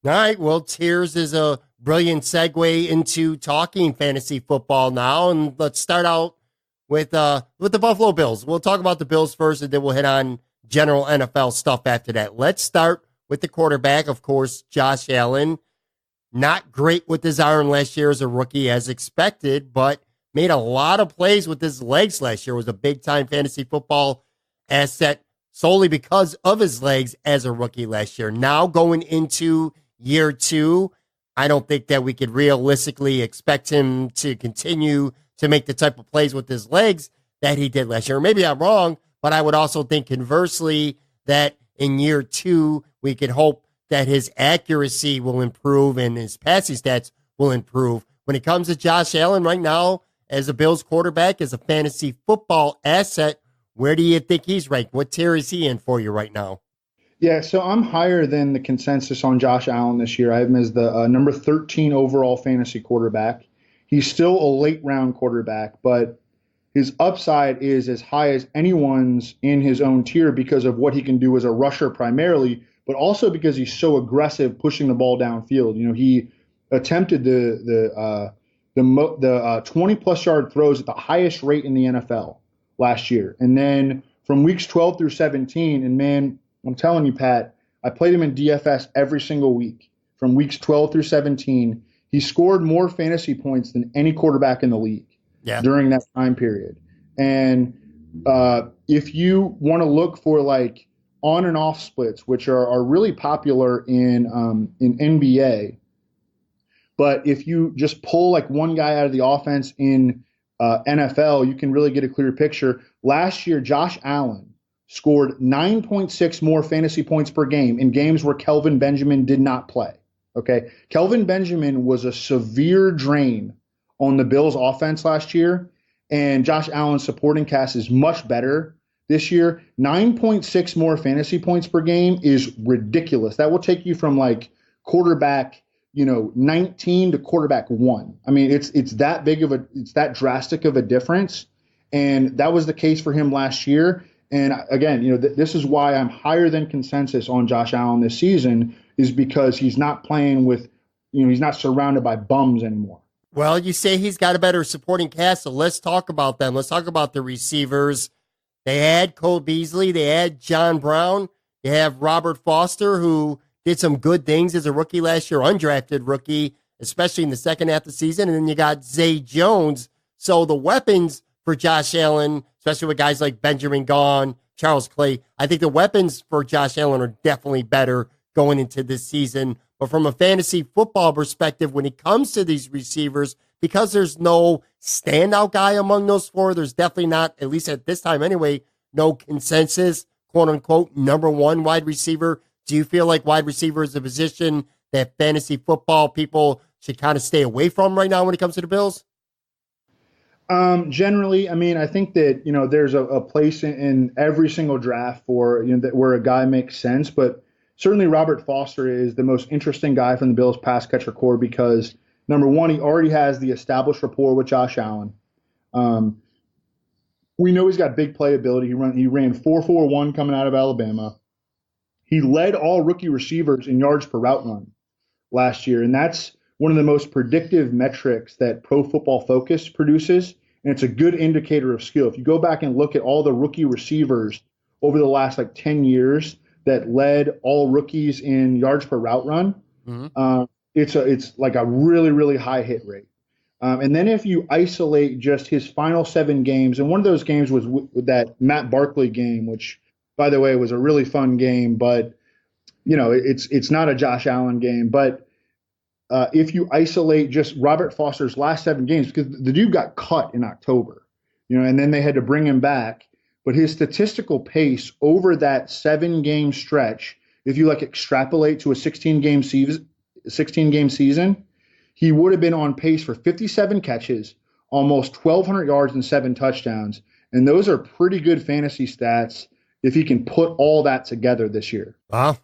All right, well, Tears is a brilliant segue into talking fantasy football now, and let's start out with the Buffalo Bills. We'll talk about the Bills first, and then we'll hit on general NFL stuff after that. Let's start with the quarterback, of course, Josh Allen. Not great with his arm last year as a rookie, as expected, but made a lot of plays with his legs last year. Was a big-time fantasy football asset solely because of his legs as a rookie last year. Now going into year two, I don't think that we could realistically expect him to continue to make the type of plays with his legs that he did last year. Maybe I'm wrong, but I would also think conversely that in year two, we could hope that his accuracy will improve and his passing stats will improve. When it comes to Josh Allen right now, as a Bills quarterback, as a fantasy football asset, where do you think he's ranked? What tier is he in for you right now? Yeah, so I'm higher than the consensus on Josh Allen this year. I have him as the number 13 overall fantasy quarterback. He's still a late round quarterback, but his upside is as high as anyone's in his own tier because of what he can do as a rusher primarily, but also because he's so aggressive pushing the ball downfield. You know, he attempted the 20-plus yard throws at the highest rate in the NFL last year. And then from weeks 12 through 17, and man, I'm telling you, Pat, I played him in DFS every single week. From weeks 12 through 17, he scored more fantasy points than any quarterback in the league during that time period. And if you want to look for like on and off splits, which are really popular in NBA, but if you just pull like one guy out of the offense in NFL, you can really get a clear picture. Last year, Josh Allen scored 9.6 more fantasy points per game in games where Kelvin Benjamin did not play. Okay. Kelvin Benjamin was a severe drain on the Bills offense last year, and Josh Allen's supporting cast is much better this year. 9.6 more fantasy points per game is ridiculous. That will take you from like quarterback, 19 to quarterback 1. I mean, it's that drastic of a difference. And that was the case for him last year. And again, this is why I'm higher than consensus on Josh Allen this season, is because he's not playing with, he's not surrounded by bums anymore. Well, you say he's got a better supporting cast, so let's talk about them. Let's talk about the receivers. They had Cole Beasley. They had John Brown. They have Robert Foster, who did some good things as a rookie last year, undrafted rookie, especially in the second half of the season. And then you got Zay Jones. So the weapons for Josh Allen, especially with guys like Benjamin Gaughan, Charles Clay, I think the weapons for Josh Allen are definitely better going into this season. But from a fantasy football perspective, when it comes to these receivers, because there's no standout guy among those four, there's definitely not, at least at this time anyway, no consensus, quote unquote, number one wide receiver. Do you feel like wide receiver is a position that fantasy football people should kind of stay away from right now when it comes to the Bills? Generally, I mean, I think that, there's a place in every single draft for, where a guy makes sense, but certainly Robert Foster is the most interesting guy from the Bills pass catcher core because, number one, he already has the established rapport with Josh Allen. We know he's got big playability. He ran 4.41 coming out of Alabama. He led all rookie receivers in yards per route run last year, and that's one of the most predictive metrics that Pro Football Focus produces, and it's a good indicator of skill. If you go back and look at all the rookie receivers over the last 10 years that led all rookies in yards per route run, it's like a really, really high hit rate. And then if you isolate just his final 7 games, and one of those games was that Matt Barkley game, which, by the way, was a really fun game, but it's not a Josh Allen game. But if you isolate just Robert Foster's last 7 games, because the dude got cut in October, and then they had to bring him back. But his statistical pace over that 7-game stretch, if you extrapolate to a 16-game season, he would have been on pace for 57 catches, almost 1,200 yards and 7 touchdowns. And those are pretty good fantasy stats if he can put all that together this year. Wow.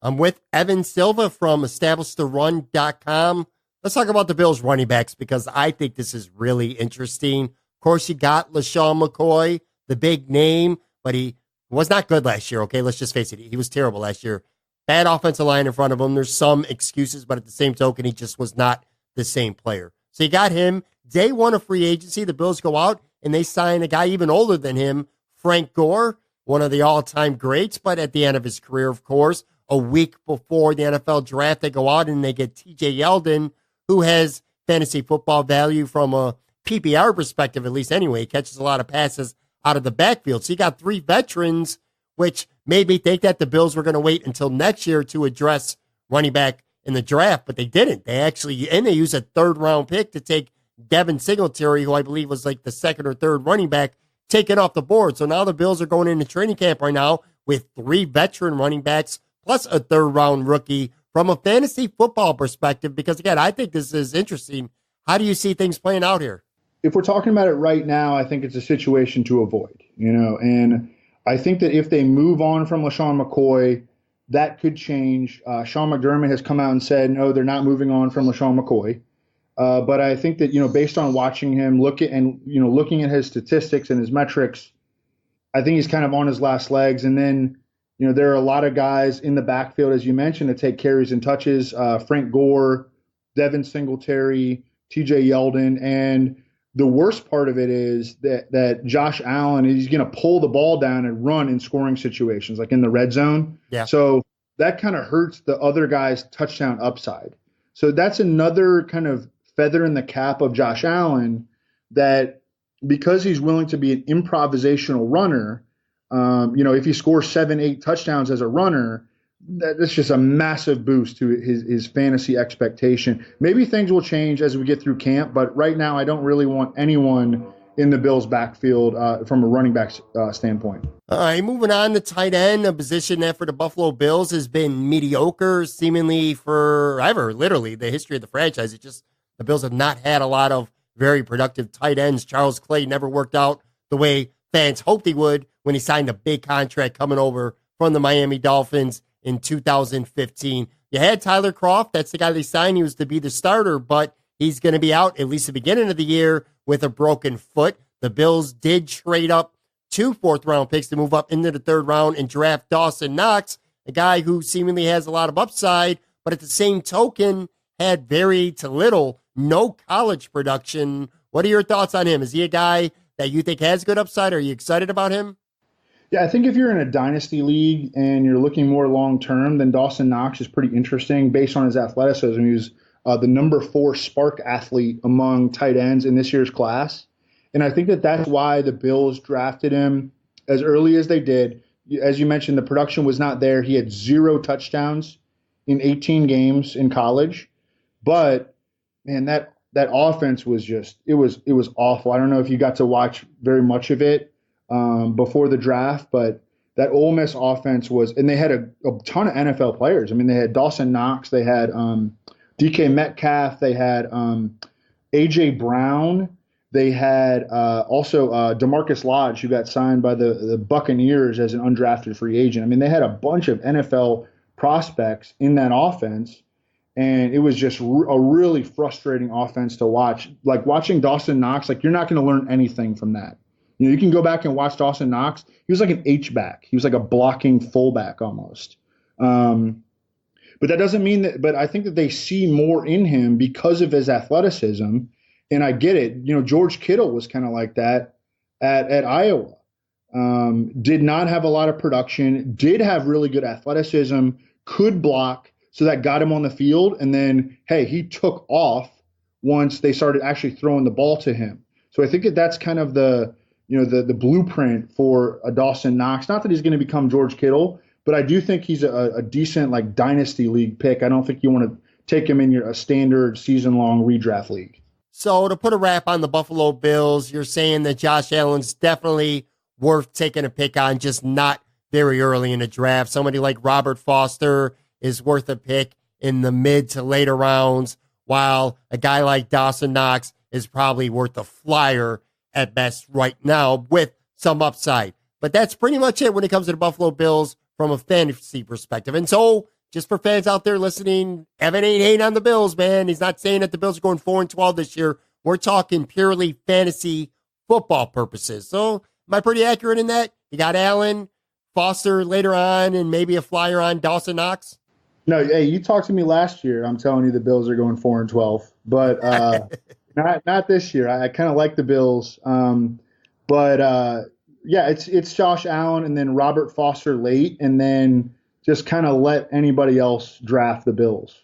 I'm with Evan Silva from EstablishTheRun.com. Let's talk about the Bills running backs because I think this is really interesting. Of course, you got LaShawn McCoy, the big name, but he was not good last year, okay? Let's just face it. He was terrible last year. bad offensive line in front of him. There's some excuses, but at the same token, he just was not the same player. So you got him. Day one of free agency, the Bills go out and they sign a guy even older than him, Frank Gore, one of the all-time greats, but at the end of his career, of course. A week before the NFL draft, they go out and they get TJ Yeldon, who has fantasy football value from a PPR perspective, at least anyway. He catches a lot of passes out of the backfield. So you got 3 veterans, which made me think that the Bills were going to wait until next year to address running back in the draft, but they didn't. They used a 3rd-round pick to take Devin Singletary, who I believe was like the 2nd or 3rd running back, taken off the board. So now the Bills are going into training camp right now with 3 veteran running backs plus a 3rd-round rookie from a fantasy football perspective, because, again, I think this is interesting. How do you see things playing out here? If we're talking about it right now, I think it's a situation to avoid, and I think that if they move on from LaShawn McCoy, that could change. Sean McDermott has come out and said, no, they're not moving on from LaShawn McCoy. But I think that, based on watching him, looking at his statistics and his metrics, I think he's kind of on his last legs. And then, there are a lot of guys in the backfield, as you mentioned, that take carries and touches. Frank Gore, Devin Singletary, TJ Yeldon. And the worst part of it is that Josh Allen, he's going to pull the ball down and run in scoring situations, like in the red zone. Yeah. So that kind of hurts the other guy's touchdown upside. So that's another kind of feather in the cap of Josh Allen, that because he's willing to be an improvisational runner, if he scores 7-8 touchdowns as a runner, that's just a massive boost to his fantasy expectation. Maybe things will change as we get through camp, but right now I don't really want anyone in the Bills' backfield from a running back standpoint. All right, moving on to tight end, a position that for the Buffalo Bills has been mediocre seemingly forever, literally the history of the franchise. The Bills have not had a lot of very productive tight ends. Charles Clay never worked out the way fans hoped he would when he signed a big contract coming over from the Miami Dolphins in 2015. You had Tyler Kroft. That's the guy they signed. He was to be the starter, but he's going to be out at least the beginning of the year with a broken foot. The Bills did trade up 2 4th-round picks to move up into the 3rd round and draft Dawson Knox, a guy who seemingly has a lot of upside, but at the same token had very to little, no college production. What are your thoughts on him? Is he a guy that you think has good upside? Are you excited about him? Yeah, I think if you're in a dynasty league and you're looking more long-term, then Dawson Knox is pretty interesting based on his athleticism. He was the number 4 spark athlete among tight ends in this year's class. And I think that's why the Bills drafted him as early as they did. As you mentioned, the production was not there. He had 0 touchdowns in 18 games in college. But, man, that offense was it was awful. I don't know if you got to watch very much of it before the draft, but that Ole Miss offense and they had a ton of NFL players. I mean, they had Dawson Knox, they had DK Metcalf, they had A.J. Brown, they had also DeMarcus Lodge, who got signed by the Buccaneers as an undrafted free agent. I mean, they had a bunch of NFL prospects in that offense, and it was just a really frustrating offense to watch. Like watching Dawson Knox, like you're not going to learn anything from that. You can go back and watch Dawson Knox. He was like an H-back. He was like a blocking fullback almost. But that doesn't mean that – but I think that they see more in him because of his athleticism, and I get it. George Kittle was kind of like that at Iowa. Did not have a lot of production, did have really good athleticism, could block, so that got him on the field. And then, hey, he took off once they started actually throwing the ball to him. So I think that's kind of the blueprint for a Dawson Knox. Not that he's going to become George Kittle, but I do think he's a decent like dynasty league pick. I don't think you want to take him in a standard season-long redraft league. So to put a wrap on the Buffalo Bills, you're saying that Josh Allen's definitely worth taking a pick on, just not very early in the draft. Somebody like Robert Foster is worth a pick in the mid to later rounds, while a guy like Dawson Knox is probably worth a flyer at best right now with some upside. But that's pretty much it when it comes to the Buffalo Bills from a fantasy perspective. And so, just for fans out there listening, Evan ain't hating on the Bills, man. He's not saying that the Bills are going 4-12 this year. We're talking purely fantasy football purposes. So, am I pretty accurate in that? You got Allen, Foster later on and maybe a flyer on Dawson Knox? No, hey, you talked to me last year. I'm telling you the Bills are going 4-12, but not this year. I kind of like the Bills, yeah, it's Josh Allen and then Robert Foster late, and then just kind of let anybody else draft the Bills.